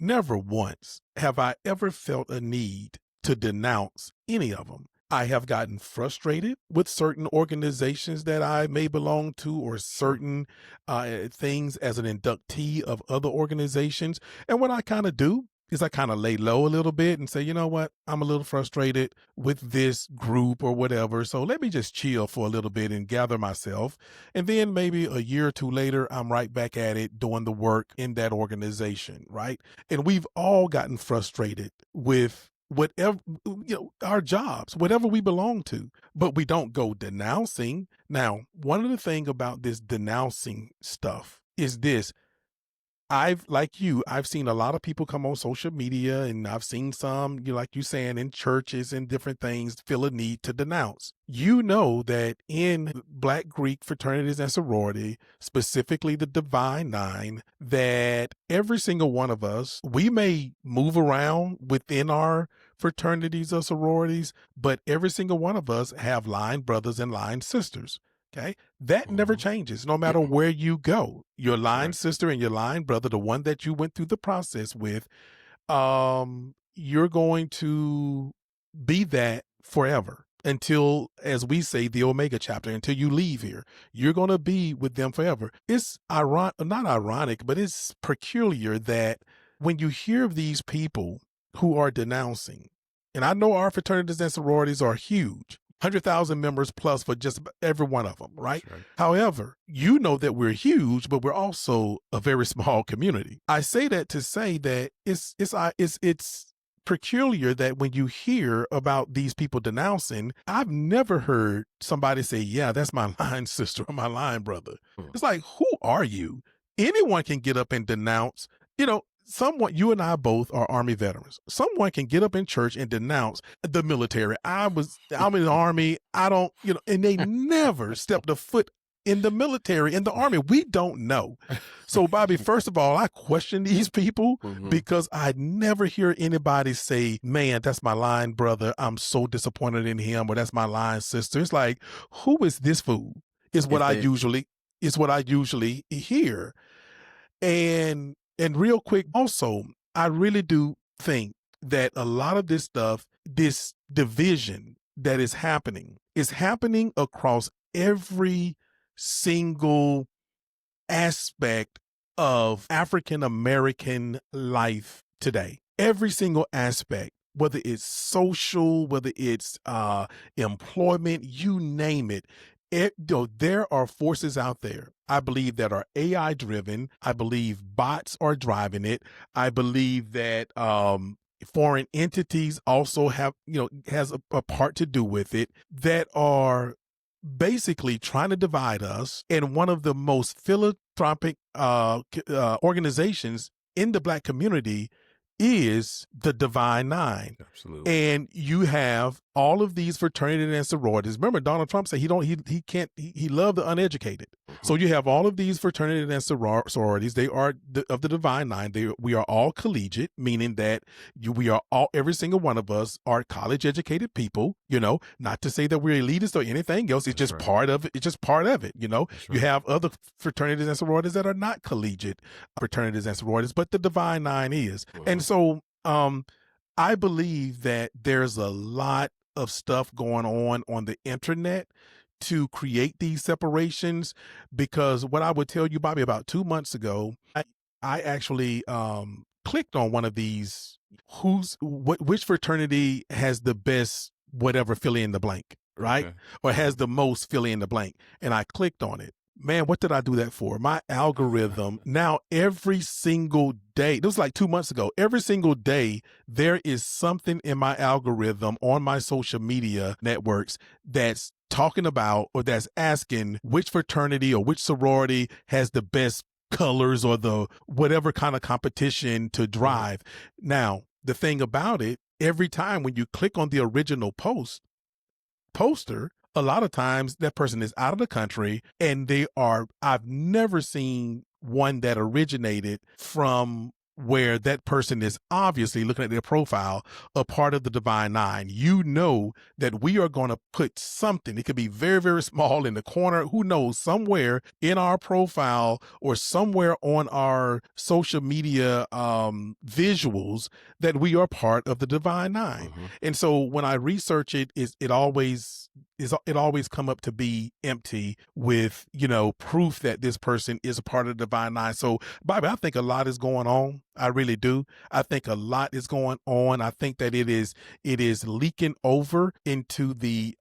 have I ever felt a need to denounce any of them. I have gotten frustrated with certain organizations that I may belong to, or certain things as an inductee of other organizations. And what I kind of do is I kind of lay low a little bit and say, you know what, I'm a little frustrated with this group or whatever. So let me just chill for a little bit and gather myself. And then maybe a year or two later, I'm right back at it doing the work in that organization, right? And we've all gotten frustrated with whatever, our jobs, whatever we belong to, but we don't go denouncing. Now, one of the things about this denouncing stuff is this. I've seen a lot of people come on social media, and I've seen some, like you saying, in churches and different things, feel a need to denounce. You know that in Black Greek fraternities and sorority, specifically the Divine Nine, that every single one of us, we may move around within our fraternities or sororities, but every single one of us have line brothers and line sisters. Okay. That never changes no matter where you go. Your line sister and your line brother, the one that you went through the process with, you're going to be that forever until, as we say, the Omega chapter, until you leave here. You're going to be with them forever. It's not ironic, but it's peculiar that when you hear of these people who are denouncing, and I know our fraternities and sororities are huge, 100,000 members plus for just every one of them, right? However, you know that we're huge, but we're also a very small community. I say that to say that it's peculiar that when you hear about these people denouncing, I've never heard somebody say, yeah, that's my line sister or my line brother. It's like, who are you? Anyone can get up and denounce, someone, you and I both are Army veterans. Someone can get up in church and denounce the military. I'm in the Army. I don't, and they never stepped a foot in the military, in the Army. We don't know. So, Bobby, first of all, I question these people because I never hear anybody say, man, that's my line brother. I'm so disappointed in him, or that's my line sister. It's like, who is this fool? Is what I usually hear. And real quick, also, I really do think that a lot of this stuff, this division that is happening across every single aspect of African American life today. Every single aspect, whether it's social, whether it's employment, you name it. There are forces out there, I believe, that are AI driven. I believe bots are driving it. I believe that foreign entities also has a part to do with it, that are basically trying to divide us. And one of the most philanthropic organizations in the Black community is the Divine Nine. Absolutely. And you have all of these fraternities and sororities. Remember, Donald Trump said he loved the uneducated. So you have all of these fraternities and sororities. They are of the Divine Nine. We are all collegiate, meaning that every single one of us are college educated people, not to say that we're elitist or anything else. It's just part of it. It's just part of it. You have other fraternities and sororities that are not collegiate fraternities and sororities, but the Divine Nine is. And so, I believe that there's a lot of stuff going on the internet to create these separations, because what I would tell you, Bobby, about 2 months ago, I actually clicked on one of these, which fraternity has the best whatever fill in the blank, right? Okay. Or has the most fill in the blank. And I clicked on it. Man, what did I do that for? My algorithm, now every single day, this was like 2 months ago, every single day, there is something in my algorithm on my social media networks that's talking about, or that's asking which fraternity or which sorority has the best colors or the whatever kind of competition to drive. Now, the thing about it, every time when you click on the original poster, a lot of times that person is out of the country, and I've never seen one that originated from where that person is obviously looking at their profile, a part of the Divine Nine. You know that we are going to put something, it could be very, very small in the corner, who knows, somewhere in our profile or somewhere on our social media visuals that we are part of the Divine Nine. And so when I research it, it always come up to be empty with, proof that this person is a part of the Divine Nine. So, Bobby, I think a lot is going on. I really do. I think a lot is going on. I think that it is leaking over into the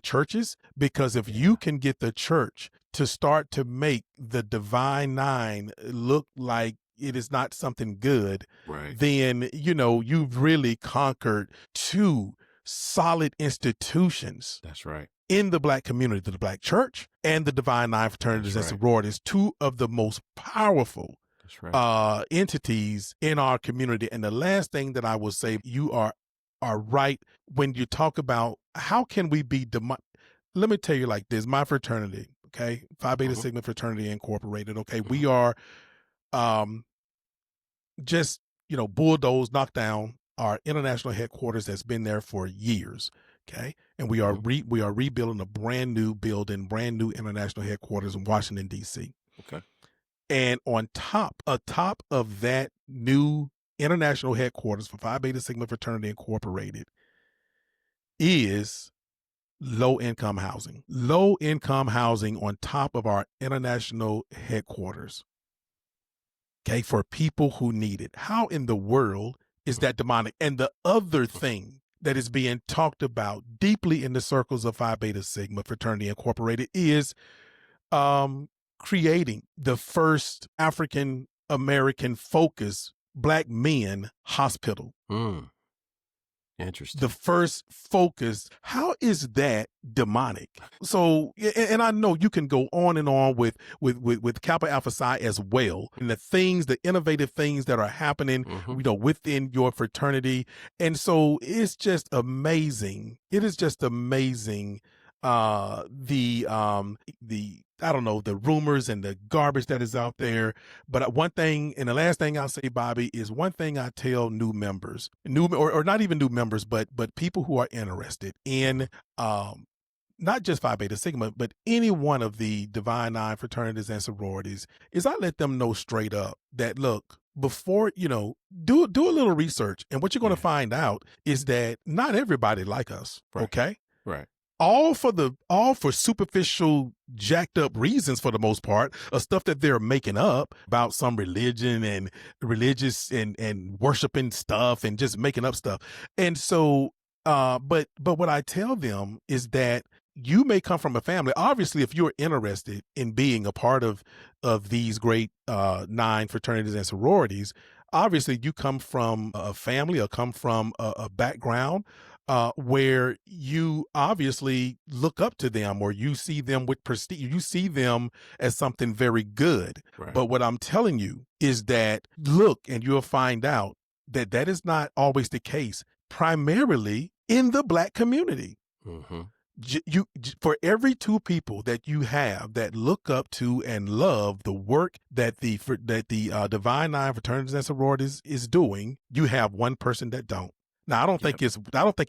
churches, because if you can get the church to start to make the Divine Nine look like it is not something good, right, then, you've really conquered two solid institutions. That's right. In the Black community, the Black church and the Divine Nine fraternities and sororities, two of the most powerful entities in our community. And the last thing that I will say, you are right when you talk about how can we be let me tell you like this, my fraternity, okay, Phi Beta Sigma Fraternity Incorporated, okay, we are just, bulldoze, knock down our international headquarters that's been there for years. Okay. And we are rebuilding a brand new building, brand new international headquarters in Washington, D.C. Okay. And atop of that new international headquarters for Phi Beta Sigma Fraternity Incorporated is low-income housing. Low-income housing on top of our international headquarters. Okay, for people who need it. How in the world is that demonic? And the other thing that is being talked about deeply in the circles of Phi Beta Sigma Fraternity Incorporated is creating the first African American focused Black men hospital. Interesting. The first focus. How is that demonic? So, and I know you can go on and on with Kappa Alpha Psi as well, and the innovative things that are happening, within your fraternity. And so it's just amazing. It is just amazing. The rumors and the garbage that is out there. But one thing, and the last thing I'll say, Bobby, is one thing I tell new members, or not even new members, but people who are interested in, not just Phi Beta Sigma, but any one of the Divine Nine fraternities and sororities, is I let them know straight up that, look, before, do a little research. And what you're going to find out is that not everybody like us. Right. Okay. Right. All for superficial, jacked up reasons, for the most part, of stuff that they're making up about some religion and religious and worshiping stuff and just making up stuff. And so, but what I tell them is that you may come from a family. Obviously, if you're interested in being a part of these great nine fraternities and sororities, obviously you come from a family or come from a background where you obviously look up to them, or you see them with prestige. You see them as something very good. Right. But what I'm telling you is that, look, and you'll find out that that is not always the case, primarily in the Black community. For every two people that you have that look up to and love the work that the Divine Nine fraternities and sororities is doing, you have one person that don't. Now, I don't think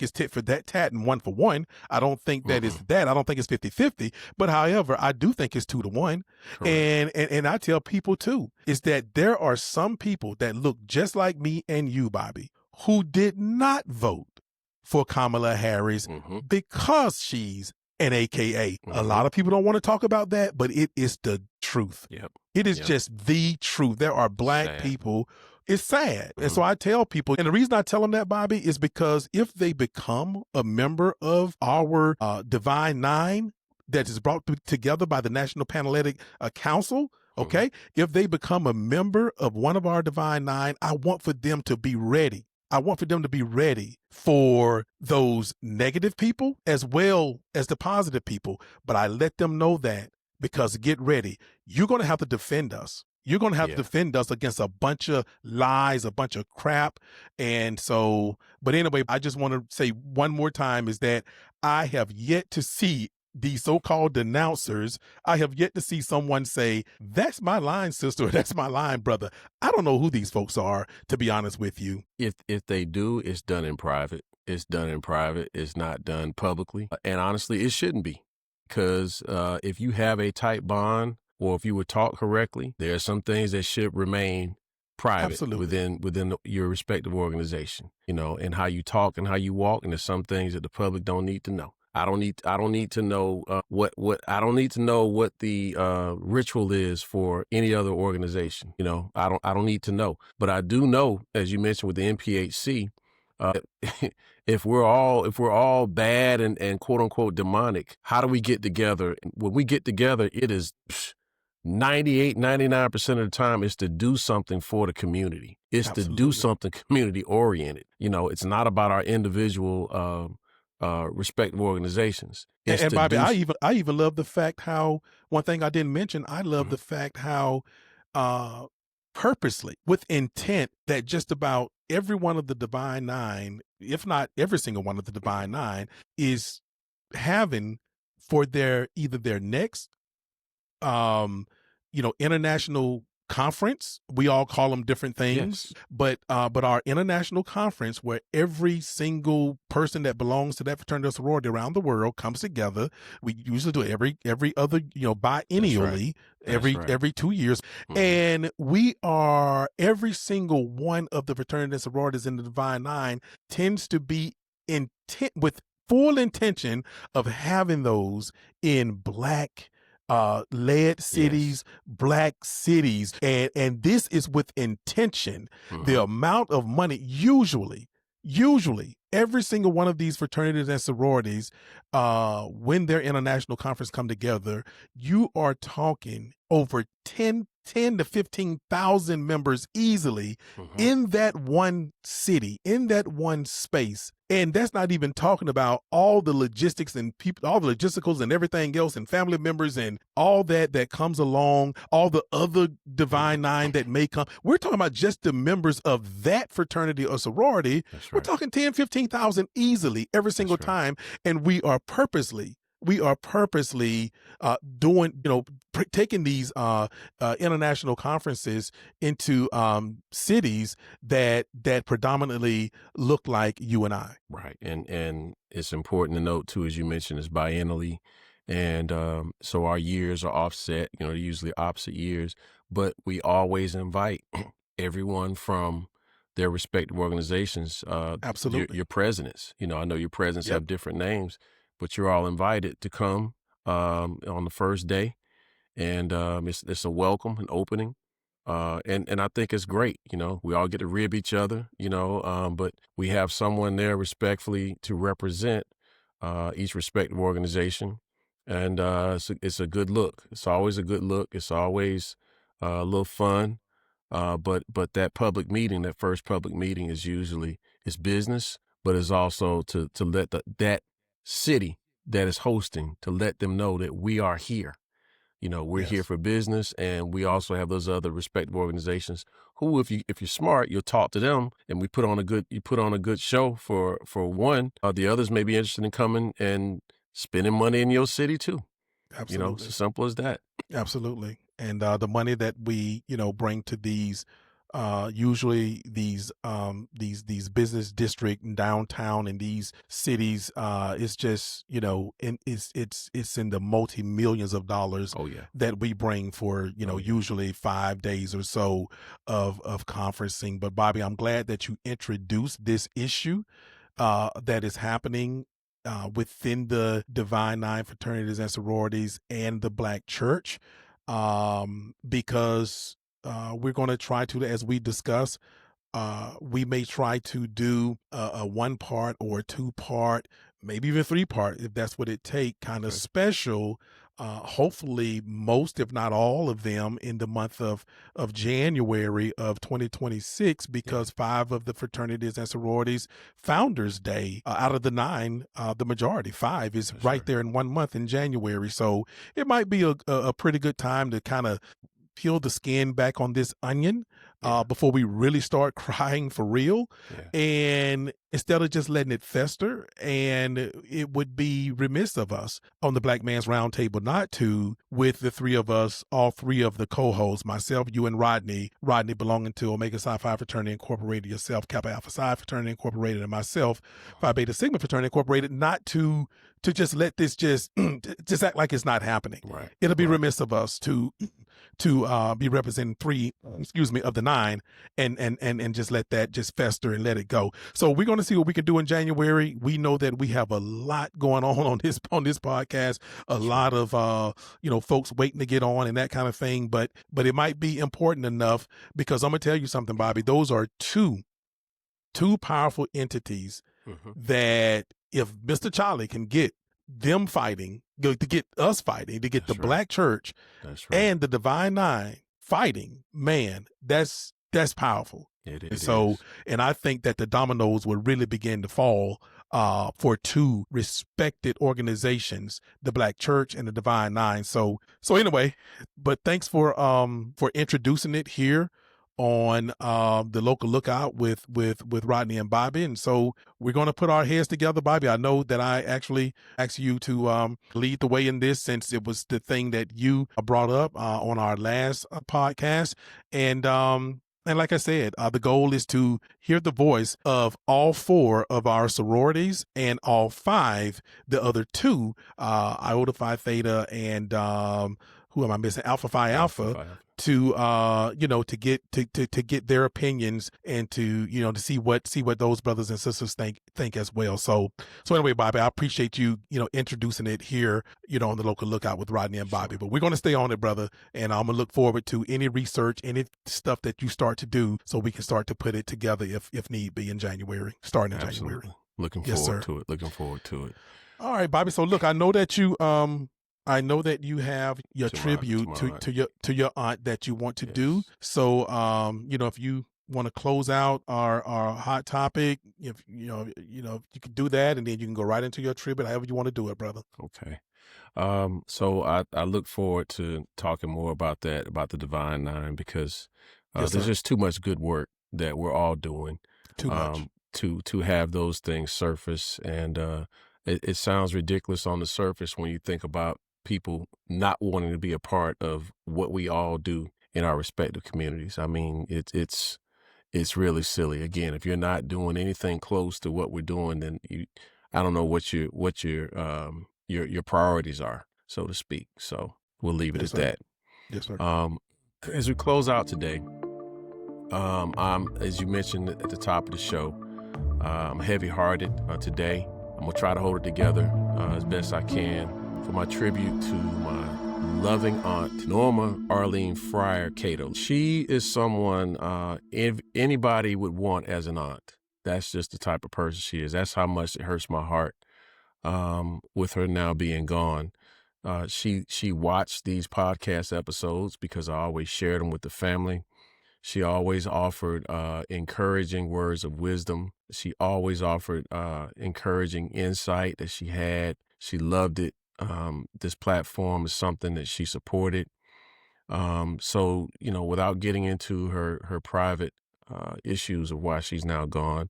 it's tit for tat and one for one. I don't think that is that. I don't think it's 50-50. But however, I do think it's 2-1. And I tell people too, is that there are some people that look just like me and you, Bobby, who did not vote for Kamala Harris because she's an AKA. A lot of people don't want to talk about that, but it is the truth. It is just the truth. There are Black people. It's sad. And so I tell people, and the reason I tell them that, Bobby, is because if they become a member of our Divine Nine that is brought together by the National Panhellenic Council, okay, if they become a member of one of our Divine Nine, I want for them to be ready. I want for them to be ready for those negative people as well as the positive people. But I let them know that, because get ready. You're going to have to defend us. You're going to have to defend us against a bunch of lies, a bunch of crap. And so, but anyway, I just want to say one more time is that I have yet to see these so-called denouncers, I have yet to see someone say, "That's my line, sister," or "That's my line, brother." I don't know who these folks are, to be honest with you. If they do, it's done in private. It's done in private. It's not done publicly. And honestly, it shouldn't be. Because if you have a tight bond or if you were taught correctly, there are some things that should remain private Absolutely. within your respective organization, and how you talk and how you walk. And there's some things that the public don't need to know. I don't need to know what I don't need to know what the ritual is for any other organization. I don't need to know, but I do know, as you mentioned with the NPHC, uh, if we're all bad and quote unquote demonic, how do we get together? When we get together, it is 98, 99% of the time is to do something for the community. It's to do Absolutely. something community oriented. It's not about our individual respective organizations. It's And to Bobby, do. I even love the fact how one thing I didn't mention, I love Mhm. the fact how uh purposely, with intent, that just about every one of the Divine Nine, if not every single one of the Divine Nine, is having for their either their next international conference. We all call them different things, Yes, but our international conference, where every single person that belongs to that fraternity or sorority around the world comes together. We usually do it every other, that's right. biennially, That's right. every 2 years. Hmm. And we are, every single one of the fraternities and sororities in the Divine Nine tends to be intent, with full intention of having those in black led Yes. cities, black cities, and this is with intention. The Hmm. amount of money, usually every single one of these fraternities and sororities, when their international conference come together, you are talking over 10 to 15,000 members easily Hmm. in that one city, in that one space. And that's not even talking about all the logistics and people, all the logisticals and everything else, and family members and all that comes along, all the other Divine Nine that may come. We're talking about just the members of that fraternity or sorority. That's We're right. talking 10, 15,000 easily every single That's right. time. And we are purposely doing, taking these international conferences into cities that predominantly look like you and I. Right. And it's important to note too, as you mentioned, it's biennially. And so our years are offset, they're usually opposite years, but we always invite everyone from their respective organizations, Absolutely. your presidents. I know your presidents Yep. have different names, but you're all invited to come on the first day. And it's a welcome, an opening. And I think it's great. We all get to rib each other, but we have someone there respectfully to represent each respective organization. And it's a good look. It's always a good look. It's always a little fun. But that public meeting, that first public meeting, is usually it's business, but it's also to let that city that is hosting, to let them know that we are here. We're here Yes. for business, and we also have those other respective organizations who, if you're smart, you'll talk to them, and you put on a good show for one. The others may be interested in coming and spending money in your city too. It's Absolutely. as simple as that. Absolutely. And the money that we, bring to these, usually these business district and downtown in these cities, is just, it's in the multi millions of dollars Oh yeah, that we bring for, oh yeah. usually 5 days or so of conferencing. But Bobby, I'm glad that you introduced this issue that is happening within the Divine Nine fraternities and sororities and the Black Church, because we're going to try to, as we discuss, we may try to do a one part or a two part, maybe even three part, if that's what it take, kind of Okay. special. Hopefully, most, if not all of them, in the month of January of 2026, Yeah, because 5 of the fraternities and sororities Founders Day, out of the 9, the majority, 5, is that's right right. there in 1 month in January. So it might be a pretty good time to kind of peel the skin back on this onion Yeah. before we really start crying for real. Yeah. And instead of just letting it fester, and it would be remiss of us on the Black Man's Roundtable not to, with the three of us, all three of the co-hosts, myself, you, and Rodney belonging to Omega Psi Phi Fraternity Incorporated, yourself, Kappa Alpha Psi Fraternity Incorporated, and myself, Phi Beta Sigma Fraternity Incorporated, not to just let this just act like it's not happening. Right. It'll be remiss of us to be representing three, of the nine, and just let that just fester and let it go. So we're going to see what we can do in January. We know that we have a lot going on this podcast, a lot of folks waiting to get on and that kind of thing. But it might be important enough, because I'm gonna tell you something, Bobby. Those are two powerful entities that, if Mr. Charlie can get them fighting, to get us fighting, to get the Black Church and the Divine Nine fighting, man, that's powerful. It And so, and I think that the dominoes would really begin to fall for two respected organizations, the Black Church and the Divine Nine. So anyway, but thanks for introducing it here on the local lookout with Rodney and Bobby. And so we're going to put our heads together, Bobby. I know that I actually asked you to lead the way in this, since it was the thing that you brought up on our last podcast. And like I said, the goal is to hear the voice of all four of our sororities and all five, the other two, Iota Phi Theta and who am I missing? Alpha Phi Alpha. To to get their opinions, and to see what those brothers and sisters think as well. So anyway, Bobby, I appreciate you introducing it here on the local lookout with Rodney and Bobby. But we're going to stay on it, brother, and I'm gonna look forward to any research, any stuff that you start to do, so we can start to put it together if need be in January, starting in January. Looking forward to it. Looking forward to it. All right, Bobby. So look, I know that you have your tribute to your aunt that you want to do. So, if you want to close out our hot topic, if you can do that, and then you can go right into your tribute, however you want to do it, brother. Okay. So I look forward to talking more about that, about the Divine Nine, because there's just too much good work that we're all doing. Too much. To have those things surface. And it sounds ridiculous on the surface when you think about people not wanting to be a part of what we all do in our respective communities. I mean, it's really silly. Again, if you're not doing anything close to what we're doing, then I don't know what your priorities are, so to speak. So we'll leave it at that. Yes, sir. As we close out today, as you mentioned at the top of the show, I'm heavy-hearted today. I'm gonna try to hold it together as best I can for my tribute to my loving aunt, Norma Arlene Fryer Cato. She is someone if anybody would want as an aunt. That's just the type of person she is. That's how much it hurts my heart with her now being gone. She watched these podcast episodes because I always shared them with the family. She always offered encouraging words of wisdom. She always offered encouraging insight that she had. She loved it. This platform is something that she supported. So, without getting into her private issues of why she's now gone,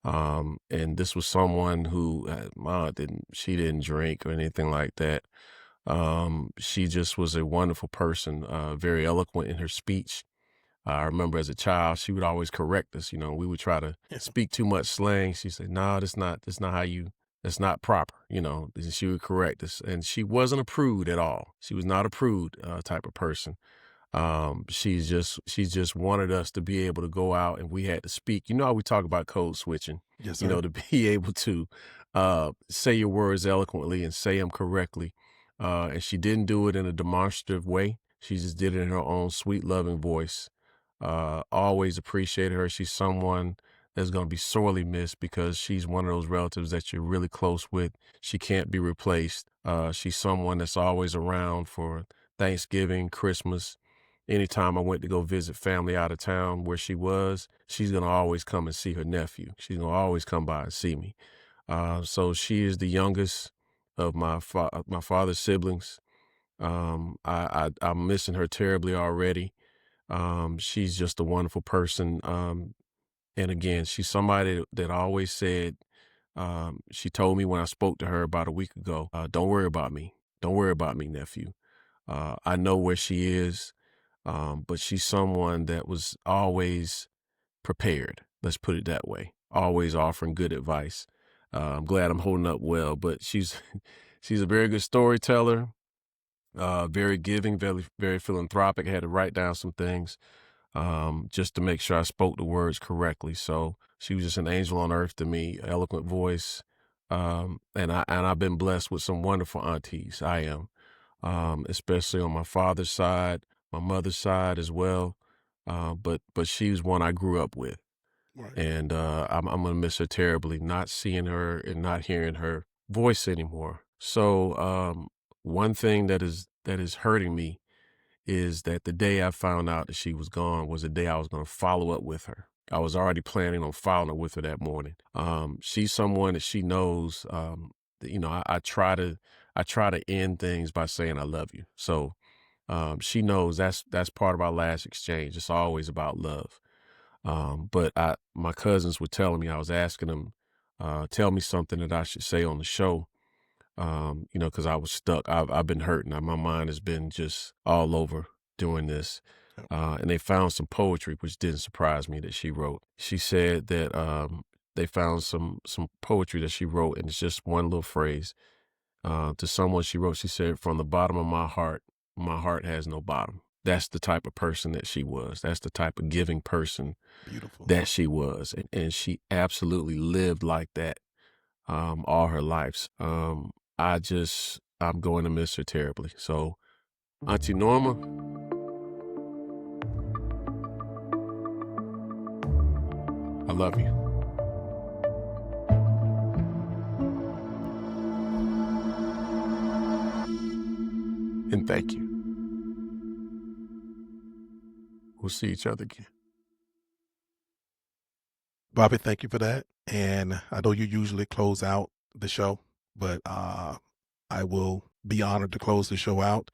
and this was someone who my aunt she didn't drink or anything like that. She just was a wonderful person, very eloquent in her speech. I remember as a child, she would always correct us. We would try to speak too much slang. She said, "No, that's not how you. That's not proper." And she would correct us, and she wasn't a prude at all. She was not a prude type of person. She just wanted us to be able to go out, and we had to speak. How we talk about code switching. Yes, sir. To be able to say your words eloquently and say them correctly. And she didn't do it in a demonstrative way. She just did it in her own sweet, loving voice. Always appreciated her. She's someone that's going to be sorely missed because she's one of those relatives that you're really close with. She can't be replaced. She's someone that's always around for Thanksgiving, Christmas. Anytime I went to go visit family out of town where she was, she's going to always come and see her nephew. She's going to always come by and see me. So she is the youngest of my father's siblings. I'm missing her terribly already. She's just a wonderful person. And again, she's somebody that always said, she told me when I spoke to her about a week ago, don't worry about me. Don't worry about me, nephew. I know where she is, but she's someone that was always prepared. Let's put it that way. Always offering good advice. I'm glad I'm holding up well, but she's she's a very good storyteller, very giving, very philanthropic. I had to write down some things just to make sure I spoke the words correctly. So she was just an angel on earth to me, eloquent voice. And I've been blessed with some wonderful aunties. I am, especially on my father's side, my mother's side as well. But she was one I grew up with, Right. and I'm gonna miss her terribly, not seeing her and not hearing her voice anymore. So one thing that is hurting me is that the day I found out that she was gone was the day I was going to follow up with her. I was already planning on following up with her that morning. She's someone that she knows. I try to end things by saying I love you. So she knows that's part of our last exchange. It's always about love. But my cousins were telling me, I was asking them, tell me something that I should say on the show. Because I was stuck. I've been hurting. My mind has been just all over doing this. Yep. And they found some poetry, which didn't surprise me that she wrote. She said that they found some poetry that she wrote, and it's just one little phrase. To someone she wrote, she said, "From the bottom of my heart has no bottom." That's the type of person that she was. That's the type of giving person Beautiful. that she was. And she absolutely lived like that all her life. I'm going to miss her terribly. So, Auntie Norma, I love you. And thank you. We'll see each other again. Bobby, thank you for that. And I know you usually close out the show, but I will be honored to close the show out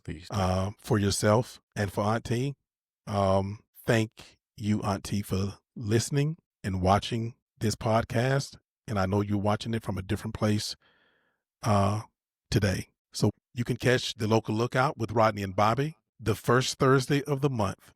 Please. for yourself and for Auntie. Thank you, Auntie, for listening and watching this podcast. And I know you're watching it from a different place today. So you can catch the local lookout with Rodney and Bobby the first Thursday of the month.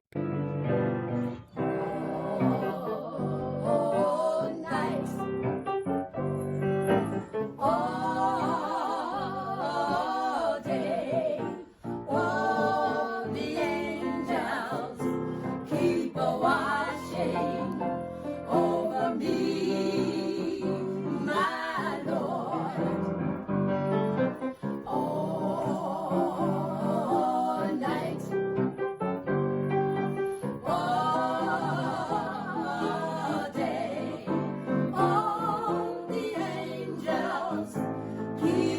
Keep